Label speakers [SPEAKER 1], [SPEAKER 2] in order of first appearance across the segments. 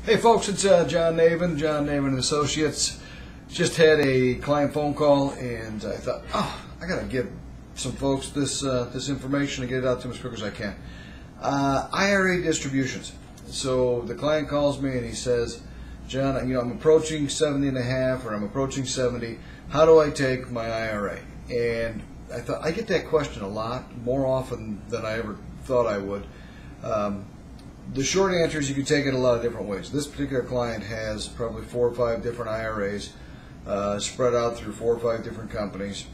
[SPEAKER 1] Hey folks, it's John Navin Associates. Just had a client phone call, and I thought, I gotta give some folks this information and get it out to them as quick as I can. IRA distributions. So the client calls me and he says, John, I'm approaching 70 and a half, or I'm approaching 70. How do I take my IRA? And I thought, I get that question a lot, more often than I ever thought I would. The short answer is you can take it a lot of different ways. This particular client has probably 4 or 5 different IRAs spread out through 4 or 5 different companies.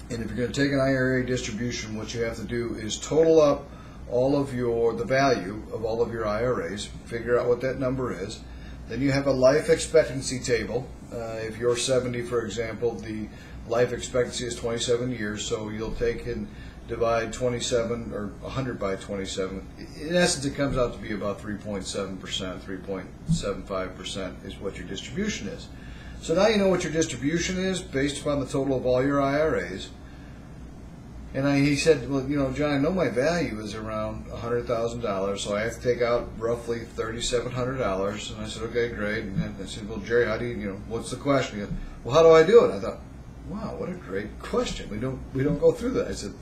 [SPEAKER 1] And if you're going to take an IRA distribution, what you have to do is total up all of the value of all of your IRAs, figure out what that number is. Then you have a life expectancy table. If you're 70, for example, the life expectancy is 27 years, so you'll take and divide 27 or 100 by 27. In essence, it comes out to be about 3.7%, 3.75% is what your distribution is. So now you know what your distribution is based upon the total of all your IRAs. And he said, well, John, I know my value is around $100,000, so I have to take out roughly $3,700. And I said, okay, great. And I said, well, Jerry, how do what's the question? He goes, well, how do I do it? I thought, wow, what a great question. We don't go through that. I said,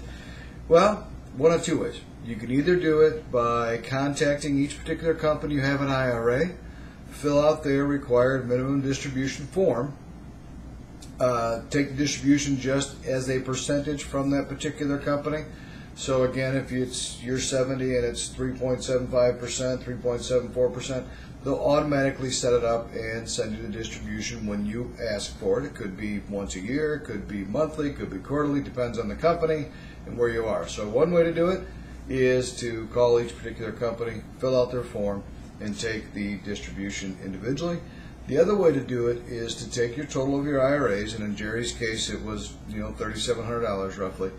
[SPEAKER 1] well, one of 2 ways. You can either do it by contacting each particular company you have an IRA, fill out their required minimum distribution form, take the distribution just as a percentage from that particular company. So again, if you're 70 and it's 3.75%, 3.74%, they'll automatically set it up and send you the distribution when you ask for it. It could be once a year, it could be monthly, it could be quarterly, depends on the company and where you are. So one way to do it is to call each particular company, fill out their form, and take the distribution individually. The other way to do it is to take your total of your IRAs, and in Jerry's case it was $3,700 roughly.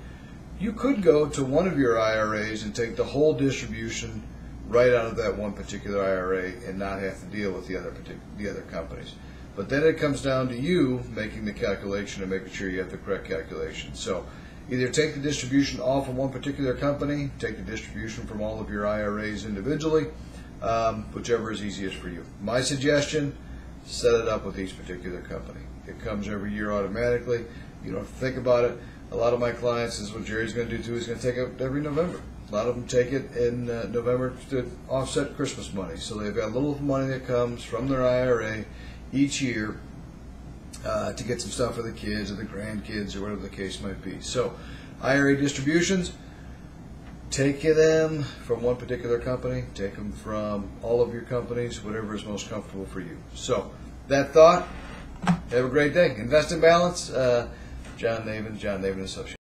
[SPEAKER 1] You could go to one of your IRAs and take the whole distribution right out of that one particular IRA and not have to deal with the other companies. But then it comes down to you making the calculation and making sure you have the correct calculation. So either take the distribution all from one particular company, take the distribution from all of your IRAs individually, whichever is easiest for you. My suggestion, set it up with each particular company. It comes every year automatically. You don't have to think about it. A lot of my clients, this is what Jerry's going to do too, he's going to take it every November. A lot of them take it in November to offset Christmas money. So they've got a little money that comes from their IRA each year to get some stuff for the kids or the grandkids or whatever the case might be. So IRA distributions, take them from one particular company, take them from all of your companies, whatever is most comfortable for you. So that thought, have a great day. Invest in balance. John Navin Associates.